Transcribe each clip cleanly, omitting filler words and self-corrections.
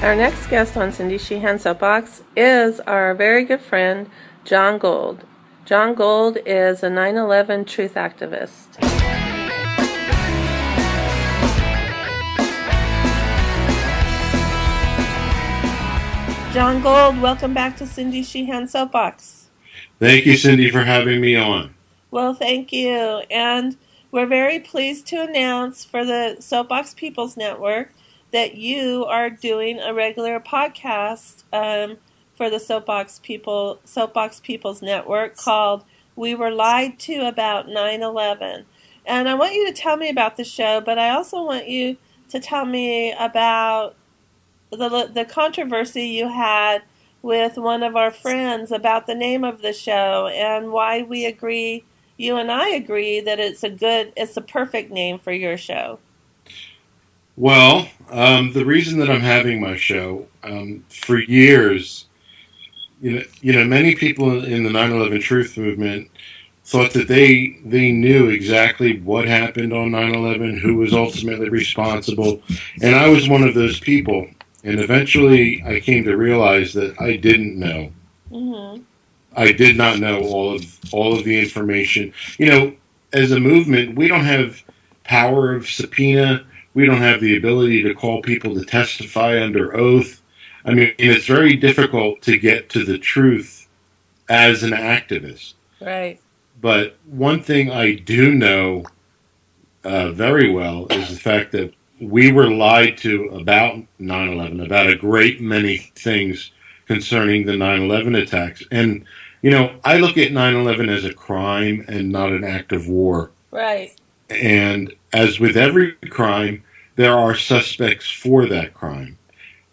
Our next guest on Cindy Sheehan Soapbox is our very good friend, John Gold. John Gold is a 9/11 truth activist. John Gold, welcome back to Cindy Sheehan Soapbox. Thank you, Cindy, for having me on. Well, thank you. And we're very pleased to announce for the Soapbox People's Network that you are doing a regular podcast for the Soapbox People's Network called "We Were Lied to About 9/11." And I want you to tell me about the show, but I also want you to tell me about the controversy you had with one of our friends about the name of the show and why you and I agree that it's a perfect name for your show. Well, the reason that I'm having my show, for years, many people in the 9/11 Truth movement thought that they knew exactly what happened on 9/11, who was ultimately responsible, and I was one of those people. And eventually, I came to realize that I didn't know. Mm-hmm. I did not know all of the information. As a movement, we don't have power of subpoena. We don't have the ability to call people to testify under oath. I mean, it's very difficult to get to the truth as an activist. Right. But one thing I do know very well is the fact that we were lied to about 9/11, about a great many things concerning the 9/11 attacks. And, I look at 9/11 as a crime and not an act of war. Right. And as with every crime, there are suspects for that crime.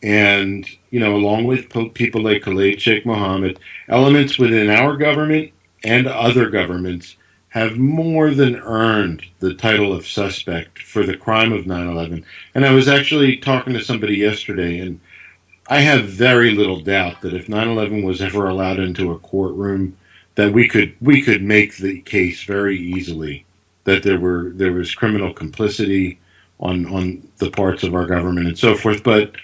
And, along with people like Khalid Sheikh Mohammed, elements within our government and other governments have more than earned the title of suspect for the crime of 9/11. And I was actually talking to somebody yesterday, and I have very little doubt that if 9/11 was ever allowed into a courtroom, that we could make the case very easily that there was criminal complicity on the parts of our government and so forth. But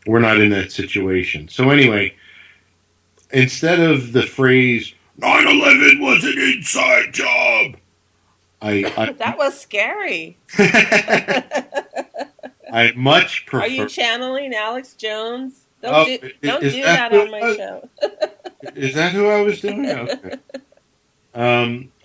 we're not in that situation. So anyway, instead of the phrase 9/11 was an inside job, That was scary. I much Are you prefer. channeling Alex Jones? Oh, Don't is do that that who on my show. is that who I was doing? Okay.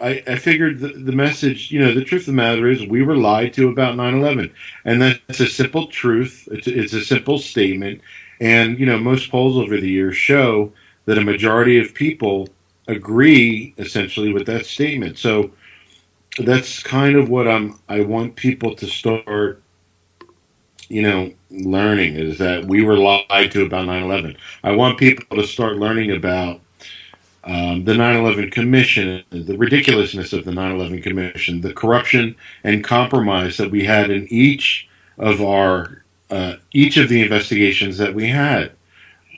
I figured the message, the truth of the matter is we were lied to about 9/11. And that's a simple truth. It's a simple statement. And, most polls over the years show that a majority of people agree essentially with that statement. So that's kind of what I want people to start, learning is that we were lied to about 9/11. I want people to start learning about the 9/11 Commission, the ridiculousness of the 9/11 Commission, the corruption and compromise that we had in each of the investigations that we had.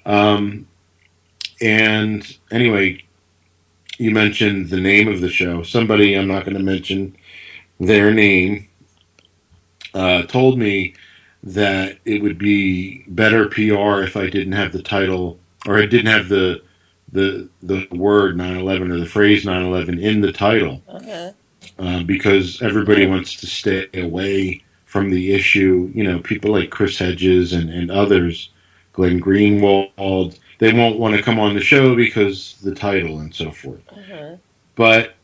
Um, and anyway, you mentioned the name of the show. Somebody, I'm not going to mention their name, told me that it would be better PR if I didn't have the title or I didn't have the word 9/11 or the phrase 9/11 in the title, Uh-huh. because everybody wants to stay away from the issue. People like Chris Hedges and others, Glenn Greenwald, they won't want to come on the show because the title and so forth. Uh-huh. But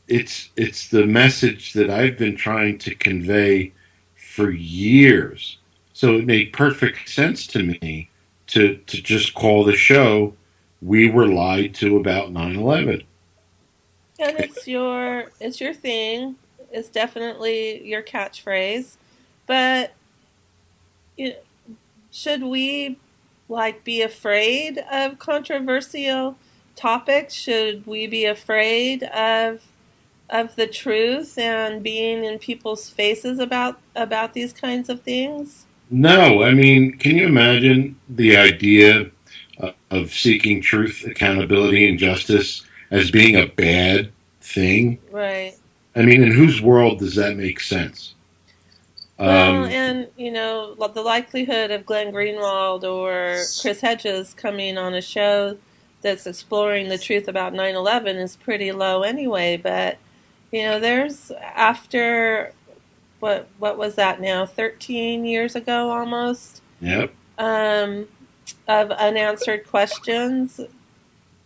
it's the message that I've been trying to convey for years. So it made perfect sense to me to just call the show "We Were Lied to About 9/11." And it's your thing. It's definitely your catchphrase. But you should we be afraid of controversial topics? Should we be afraid of the truth and being in people's faces about these kinds of things? No, I mean, can you imagine the idea of seeking truth, accountability, and justice as being a bad thing? Right. I mean, in whose world does that make sense? Well, Um, and the likelihood of Glenn Greenwald or Chris Hedges coming on a show that's exploring the truth about 9/11 is pretty low anyway. But there's after what was that now? 13 years ago almost, yep. um, of unanswered questions.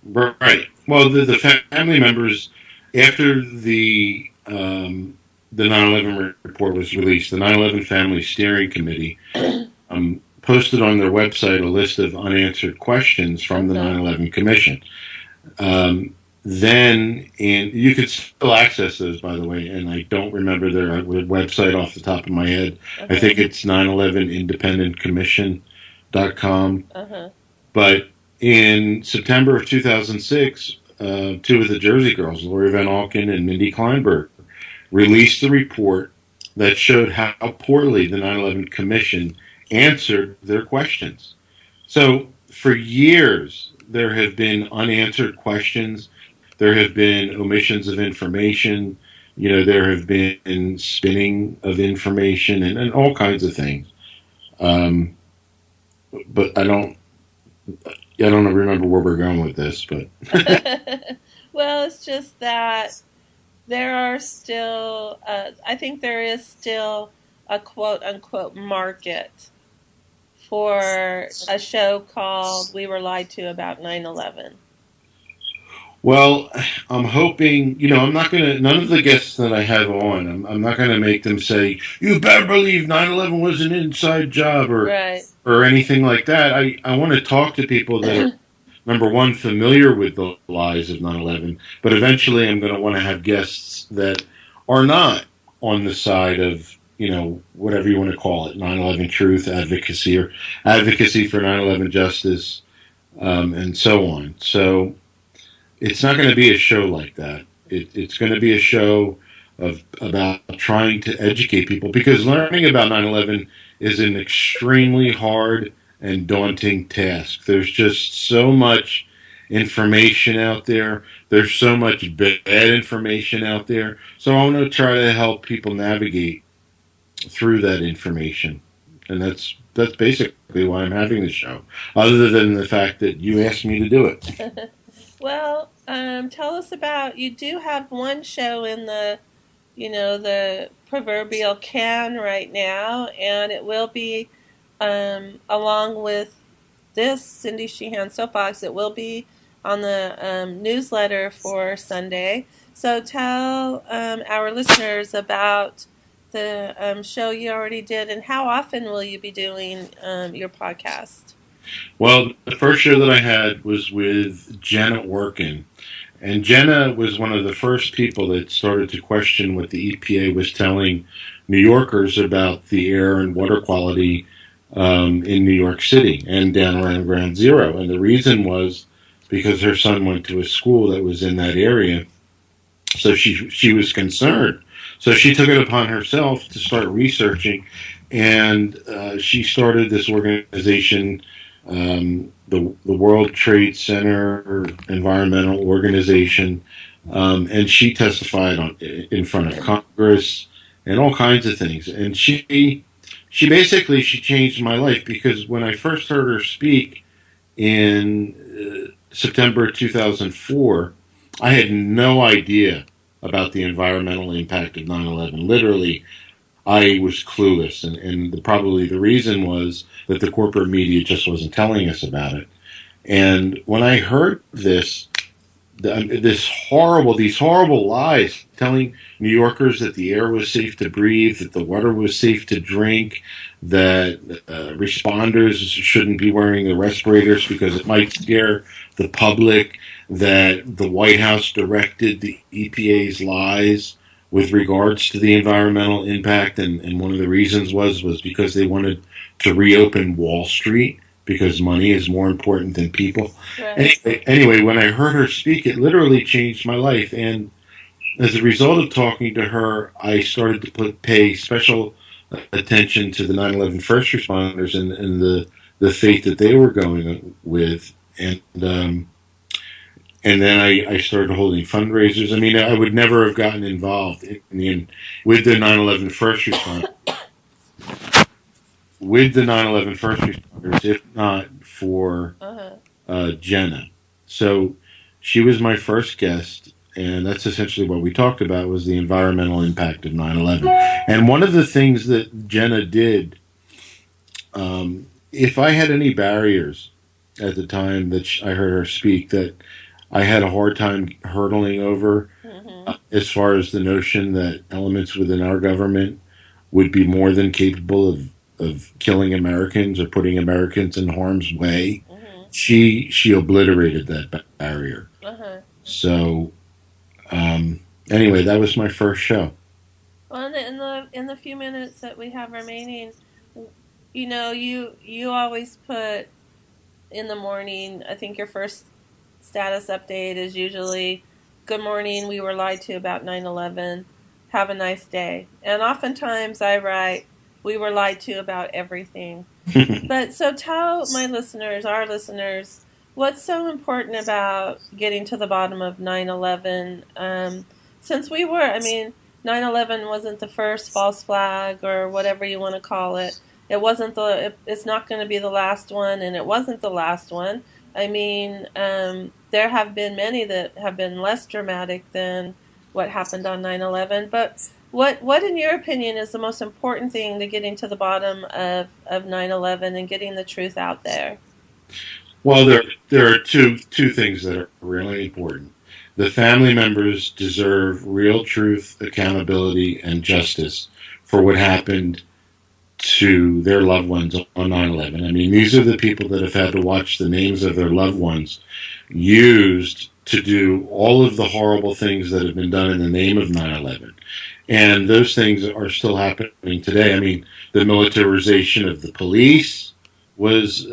Right. Well, the family members, after the 9/11 report was released, the 9/11 Family Steering Committee posted on their website a list of unanswered questions from the Uh-huh. 9/11 Commission. Um, and you could still access those, by the way, and I don't remember their website off the top of my head. I Uh-huh. think it's 9/11independentcommission.com. Uh-huh. But in September of 2006, two of the Jersey girls, Lori Van Auken and Mindy Kleinberg, released a report that showed how poorly the 9/11 Commission answered their questions. So for years, there have been unanswered questions. There have been omissions of information. There have been spinning of information and all kinds of things. Um, but I don't remember where we're going with this, but Well, it's just that there are still, I think there is still a quote unquote market for a show called We Were Lied to About 9/11. well, I'm hoping, I'm not going to, none of the guests that I have on, I'm not going to make them say, you better believe 9/11 was an inside job Right. or anything like that. I want to talk to people that are, number one, familiar with the lies of 9/11, but eventually I'm going to want to have guests that are not on the side of, whatever you want to call it, 9/11 truth advocacy or advocacy for 9/11 justice, and so on. So, it's not going to be a show like that. It's going to be a show about trying to educate people because learning about 9/11 is an extremely hard and daunting task. There's just so much information out there. There's so much bad information out there. So I want to try to help people navigate through that information. And that's basically why I'm having the show. Other than the fact that you asked me to do it. Well, tell us about, you do have one show in the proverbial can right now, and it will be, along with this Cindy Sheehan Soapbox, it will be on the newsletter for Sunday. So tell our listeners about the show you already did, and how often will you be doing your podcast? Well, the first show that I had was with Jenna Orkin. And Jenna was one of the first people that started to question what the EPA was telling New Yorkers about the air and water quality in New York City and down around Ground Zero. And the reason was because her son went to a school that was in that area, so she was concerned. So she took it upon herself to start researching, and she started this organization, the World Trade Center Environmental Organization, and she testified in front of Congress and all kinds of things. And she basically she changed my life because when I first heard her speak in September 2004, I had no idea about the environmental impact of 9/11. Literally, I was clueless. And probably the reason was that the corporate media just wasn't telling us about it. And when I heard these horrible lies telling New Yorkers that the air was safe to breathe, that the water was safe to drink, that responders shouldn't be wearing the respirators because it might scare the public, that the White House directed the EPA's lies with regards to the environmental impact, and one of the reasons was because they wanted to reopen Wall Street because money is more important than people. Right. Anyway, when I heard her speak, it literally changed my life. And as a result of talking to her, I started to pay special attention to the 9/11 first responders and the fate that they were going with. And then I started holding fundraisers. I would never have gotten involved with the 9/11 first responders with the 9/11 first responders, if not for Uh-huh. Jenna. So she was my first guest, and that's essentially what we talked about was the environmental impact of 9/11. And one of the things that Jenna did, if I had any barriers at the time that I heard her speak, that I had a hard time hurdling over, Mm-hmm. as far as the notion that elements within our government would be more than capable of killing Americans or putting Americans in harm's way. Mm-hmm. She obliterated that barrier. Uh-huh. So anyway, that was my first show. Well, in the few minutes that we have remaining, you always put in the morning. I think your first status update is usually, "Good morning. We were lied to about 9/11. Have a nice day." And oftentimes I write, "We were lied to about everything." But so tell my listeners, our listeners, what's so important about getting to the bottom of 9/11? Since I mean, 9/11 wasn't the first false flag or whatever you want to call it. It's not going to be the last one, and it wasn't the last one. I mean, there have been many that have been less dramatic than what happened on 9/11. But what in your opinion is the most important thing to getting to the bottom of 9/11 and getting the truth out there? Well, there are two things that are really important. The family members deserve real truth, accountability, and justice for what happened to their loved ones on 9/11. I mean, these are the people that have had to watch the names of their loved ones used to do all of the horrible things that have been done in the name of 9/11. And those things are still happening today. I mean, the militarization of the police was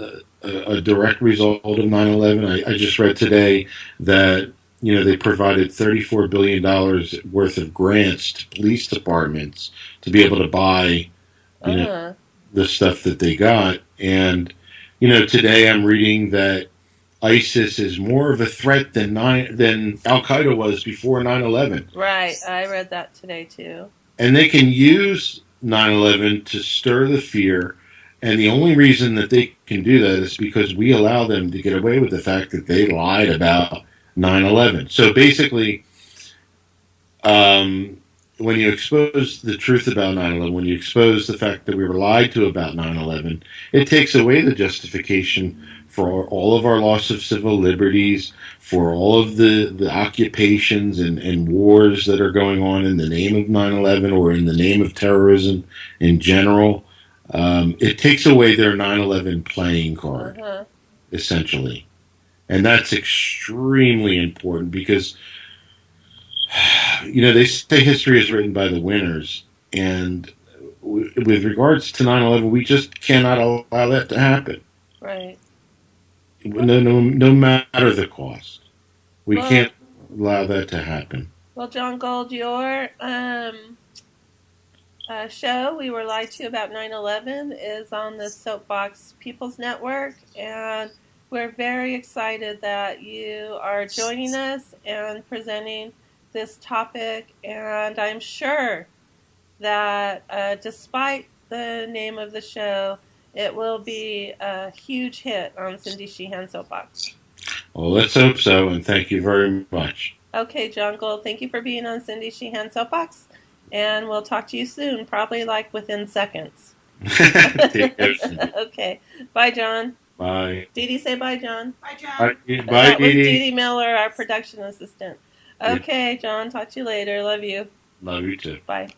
a direct result of 9/11. I just read today that they provided $34 billion worth of grants to police departments to be able to buy you know Uh-huh. the stuff that they got. And today I'm reading that ISIS is more of a threat than Al Qaeda was before 9/11, Right. I read that today too. and they can use 9/11 to stir the fear. And the only reason that they can do that is because we allow them to get away with the fact that they lied about 9/11. So basically, um, when you expose the truth about 9/11, when you expose the fact that we were lied to about 9/11, it takes away the justification for all of our loss of civil liberties, for all of the occupations and wars that are going on in the name of 9/11 or in the name of terrorism in general. It takes away their 9/11 playing card, Uh-huh. essentially. And that's extremely important because they say history is written by the winners, and with regards to 9/11, we just cannot allow that to happen. Right. Well, No matter the cost, we well, can't allow that to happen. well, John Gold, your show, "We Were Lied to About 9/11" is on the Soapbox People's Network, and we're very excited that you are joining us and presenting this topic. And I'm sure that despite the name of the show, it will be a huge hit on Cindy Sheehan Soapbox. Well, let's hope so, and thank you very much. Okay, John Gold, thank you for being on Cindy Sheehan Soapbox, and we'll talk to you soon, probably like within seconds. Take care, Cindy. Okay, bye, John. Bye. Dee Dee, say bye, John. Bye, Bye, John. bye, That was Dee Dee Dee. Dee Miller, our production assistant. Yeah, Okay, John, talk to you later. Love you. love you too. Bye.